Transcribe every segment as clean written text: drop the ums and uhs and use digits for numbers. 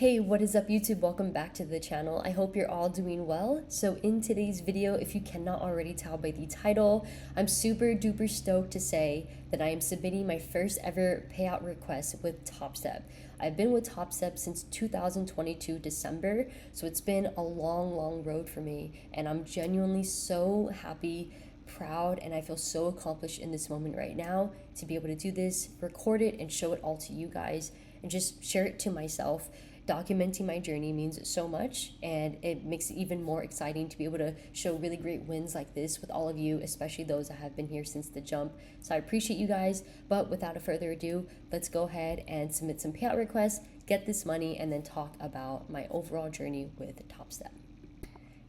Hey, what is up YouTube? Welcome back to the channel. I hope you're all doing well. So in today's video, if you cannot already tell by the title, I'm super duper stoked to say that I am submitting my first ever payout request with Topstep. I've been with Topstep since 2022 December, so it's been a long road for me, and I'm genuinely so happy, proud, and I feel so accomplished in this moment right now to be able to do this, record it, and show it all to you guys, and just share it to myself. Documenting my journey means so much, and it makes it even more exciting to be able to show really great wins like this with all of you, especially those that have been here since the jump. So I appreciate you guys, but without a further ado, let's go ahead and submit some payout requests, get this money, and then talk about my overall journey with Topstep.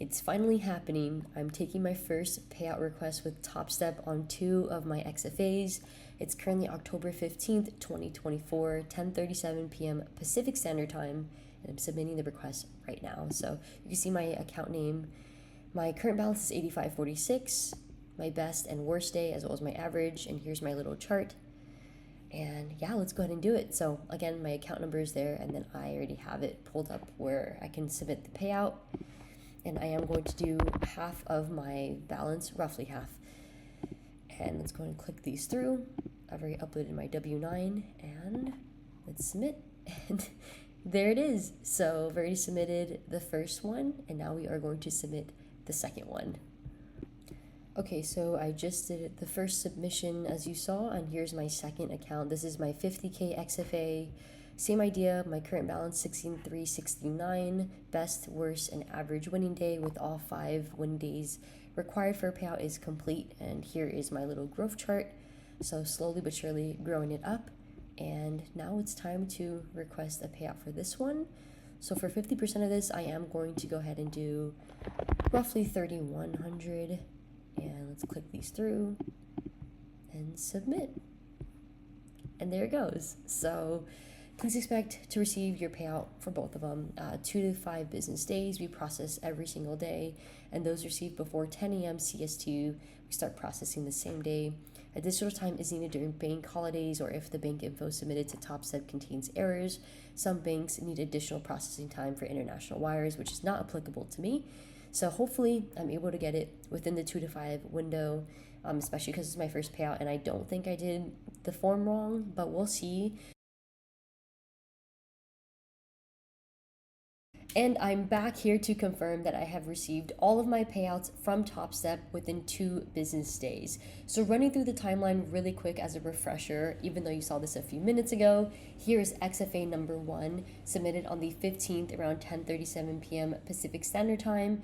It's finally happening. I'm taking my first payout request with Topstep on 2 of my XFAs. It's currently October 15th, 2024, 10:37 p.m. Pacific Standard Time, and I'm submitting the request right now. So you can see my account name. My current balance is 85.46, my best and worst day, as well as my average, and here's my little chart. And yeah, let's go ahead and do it. So again, my account number is there, and then I already have it pulled up where I can submit the payout. And I am going to do half of my balance, roughly half. And let's go ahead and click these through. I've already uploaded my W9 and let's submit. And there it is. So I've already submitted the first one, and now we are going to submit the second one. Okay, so I just did the first submission as you saw, and here's my second account. This is my 50K XFA. Same idea, my current balance 16,369, best, worst, and average winning day with all 5 win days required for a payout is complete. And here is my little growth chart. So slowly but surely growing it up. And now it's time to request a payout for this one. So for 50% of this, I am going to go ahead and do roughly 3,100. And let's click these through and submit. And there it goes. So please expect to receive your payout for both of them. 2 to 5 business days. We process every single day, and those received before 10 a.m. CST, we start processing the same day. Additional time is needed during bank holidays or if the bank info submitted to Topstep contains errors. Some banks need additional processing time for international wires, which is not applicable to me. So hopefully I'm able to get it within the 2 to 5 window, especially because it's my first payout, and I don't think I did the form wrong, but we'll see. And I'm back here to confirm that I have received all of my payouts from Topstep within 2 business days. So running through the timeline really quick as a refresher, even though you saw this a few minutes ago, here is XFA number 1, submitted on the 15th around 10:37 p.m. Pacific Standard Time.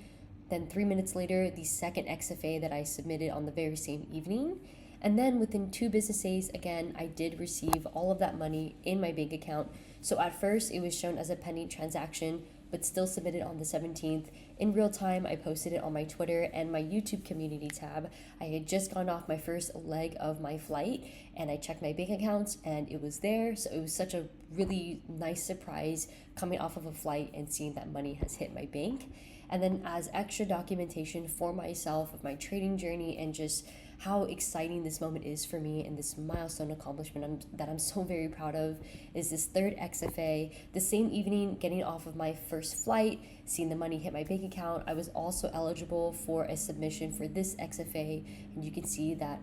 Then 3 minutes later, the second XFA that I submitted on the very same evening. And then within 2 business days, again, I did receive all of that money in my bank account. So at first it was shown as a pending transaction, but still submitted on the 17th. In real time, I posted it on my Twitter and my YouTube community tab. I had just gone off my first leg of my flight, and I checked my bank accounts and it was there. So it was such a really nice surprise coming off of a flight and seeing that money has hit my bank. And then as extra documentation for myself of my trading journey and just how exciting this moment is for me and this milestone accomplishment that I'm so very proud of is this third XFA. The same evening, getting off of my first flight, seeing the money hit my bank account, I was also eligible for a submission for this XFA, and you can see that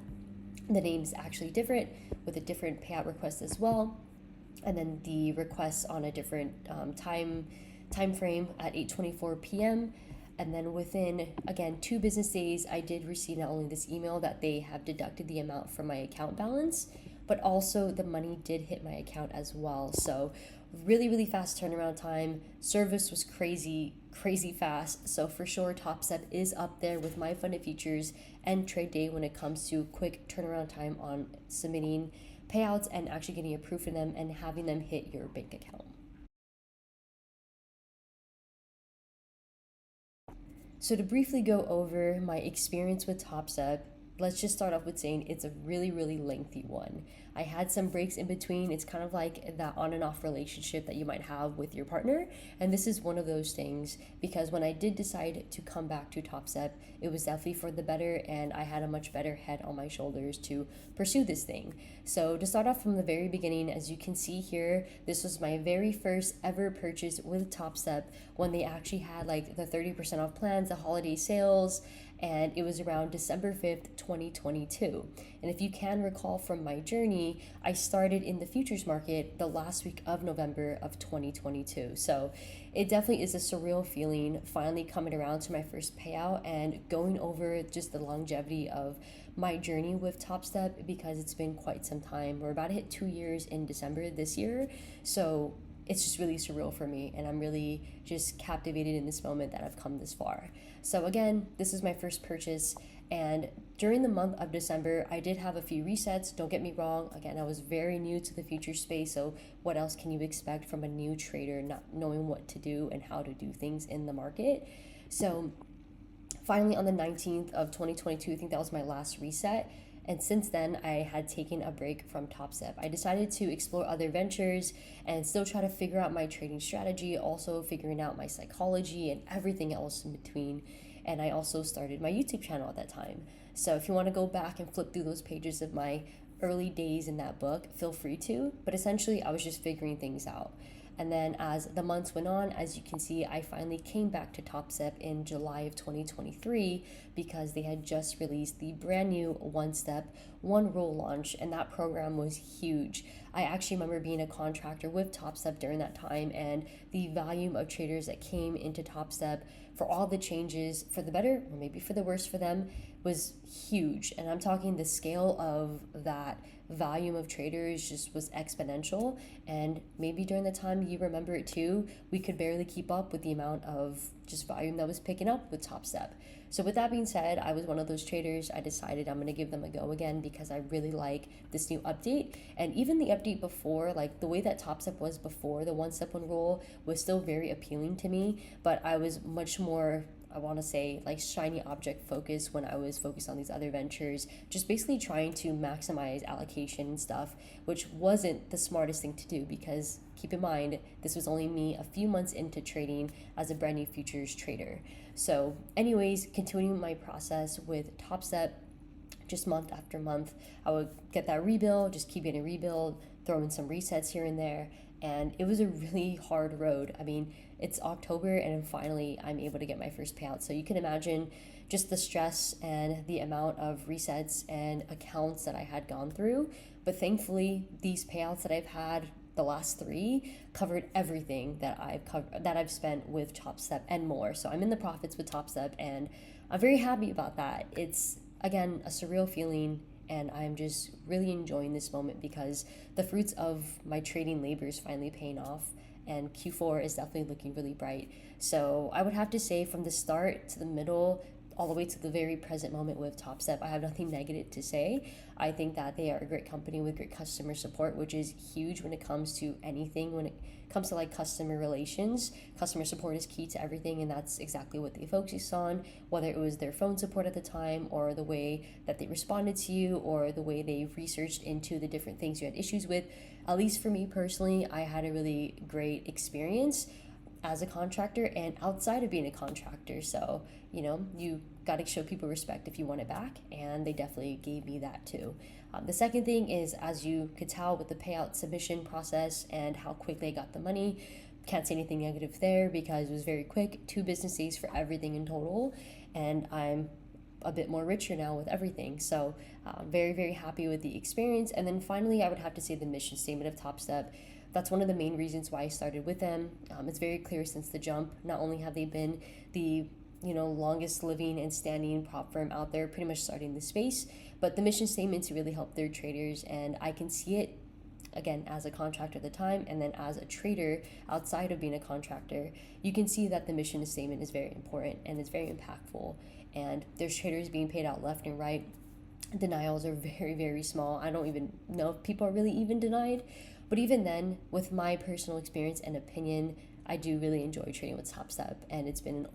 the name is actually different with a different payout request as well, and then the requests on a different time frame at 8:24 p.m. And then within, again, 2 business days, I did receive not only this email that they have deducted the amount from my account balance, but also the money did hit my account as well. So really fast turnaround time. Service was crazy fast. So for sure, Topstep is up there with my funded features and trade day when it comes to quick turnaround time on submitting payouts and actually getting approved for them and having them hit your bank account. So to briefly go over my experience with Topstep, let's just start off with saying it's a really lengthy one. I had some breaks in between. It's kind of like that on and off relationship that you might have with your partner. And this is one of those things, because when I did decide to come back to Topstep, it was definitely for the better, and I had a much better head on my shoulders to pursue this thing. So to start off from the very beginning, as you can see here, this was my very first ever purchase with Topstep when they actually had like the 30% off plans, the holiday sales, and it was around December 5th, 2022. And if you can recall from my journey, I started in the futures market the last week of November of 2022. So it definitely is a surreal feeling finally coming around to my first payout and going over just the longevity of my journey with Topstep, because it's been quite some time. We're about to hit 2 years in December this year. So it's just really surreal for me, and I'm really just captivated in this moment that I've come this far. So again, this is my first purchase, and during the month of December, I did have a few resets. Don't get me wrong. Again, I was very new to the future space, so what else can you expect from a new trader not knowing what to do and how to do things in the market? So finally on the 19th of 2022, I think that was my last reset. And since then, I had taken a break from Topstep. I decided to explore other ventures and still try to figure out my trading strategy, also figuring out my psychology and everything else in between. And I also started my YouTube channel at that time. So if you want to go back and flip through those pages of my early days in that book, feel free to. But essentially, I was just figuring things out. And then as the months went on, as you can see, I finally came back to Topstep in July of 2023 because they had just released the brand new One Step, One Rule launch, and that program was huge. I actually remember being a contractor with Topstep during that time, and the volume of traders that came into Topstep for all the changes, for the better or maybe for the worse for them, was huge. And I'm talking the scale of that volume of traders just was exponential. And maybe during the time you remember it too, we could barely keep up with the amount of just volume that was picking up with Topstep. So with that being said, I was one of those traders. I decided I'm going to give them a go again because I really like this new update. And even the update before, like the way that Topstep was before the One Step One Rule was still very appealing to me, but I was much more, I want to say, like shiny object focus when I was focused on these other ventures, just basically trying to maximize allocation and stuff, which wasn't the smartest thing to do because keep in mind, this was only me a few months into trading as a brand new futures trader. So anyways, continuing my process with Topstep, just month after month, I would get that rebuild, just keep getting a rebuild, throw in some resets here and there. And it was a really hard road. I mean, it's October and finally I'm able to get my first payout. So you can imagine just the stress and the amount of resets and accounts that I had gone through. But thankfully, these payouts that I've had, the last 3, covered everything that I've spent with Topstep and more. So I'm in the profits with Topstep and I'm very happy about that. It's again a surreal feeling, and I'm just really enjoying this moment because the fruits of my trading labor is finally paying off, and Q4 is definitely looking really bright. So I would have to say from the start to the middle, all the way to the very present moment with Topstep, I have nothing negative to say. I think that they are a great company with great customer support, which is huge when it comes to anything. When it comes to like customer relations, customer support is key to everything, and that's exactly what they focused on, whether it was their phone support at the time or the way that they responded to you or the way they researched into the different things you had issues with. At least for me personally, I had a really great experience as a contractor and outside of being a contractor. So, you got to show people respect if you want it back, and they definitely gave me that too. The second thing is, as you could tell with the payout submission process and how quickly I got the money, can't say anything negative there because it was very quick, 2 business days for everything in total, and I'm a bit more richer now with everything. So very, very happy with the experience. And then finally, I would have to say the mission statement of Topstep. That's one of the main reasons why I started with them. It's very clear since the jump. Not only have they been the longest living and standing prop firm out there, pretty much starting the space, but the mission statement to really help their traders, and I can see it again as a contractor at the time and then as a trader outside of being a contractor. You can see that the mission statement is very important and it's very impactful, and there's traders being paid out left and right. Denials are very, very small. I don't even know if people are really even denied. But even then, with my personal experience and opinion, I do really enjoy trading with Topstep, and it's been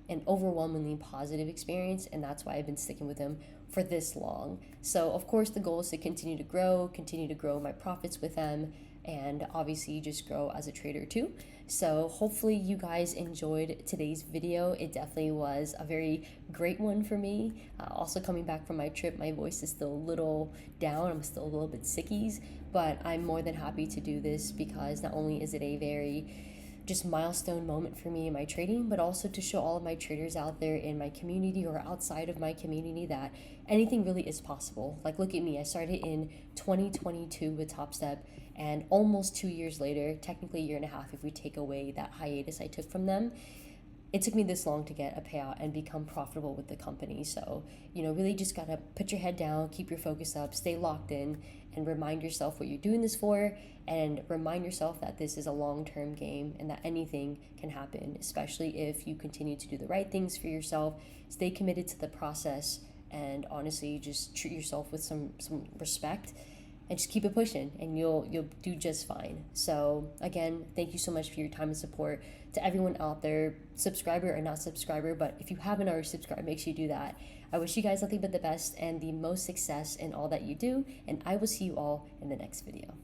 an overwhelmingly positive experience, and that's why I've been sticking with them for this long. So of course the goal is to continue to grow my profits with them, and obviously just grow as a trader too. So hopefully you guys enjoyed today's video. It definitely was a very great one for me. Also coming back from my trip, my voice is still a little down. I'm still a little bit sickies, but I'm more than happy to do this because not only is it a very just milestone moment for me in my trading, but also to show all of my traders out there in my community or outside of my community that anything really is possible. Like, look at me, I started in 2022 with Topstep, and almost 2 years later, technically a year and a half if we take away that hiatus I took from them, it took me this long to get a payout and become profitable with the company. So, really just gotta put your head down, keep your focus up, stay locked in, and remind yourself what you're doing this for, and remind yourself that this is a long-term game and that anything can happen, especially if you continue to do the right things for yourself, stay committed to the process, and honestly, just treat yourself with some respect and just keep it pushing, and you'll do just fine. So again, thank you so much for your time and support. To everyone out there, subscriber or not subscriber, but if you haven't already subscribed, make sure you do that. I wish you guys nothing but the best and the most success in all that you do, and I will see you all in the next video.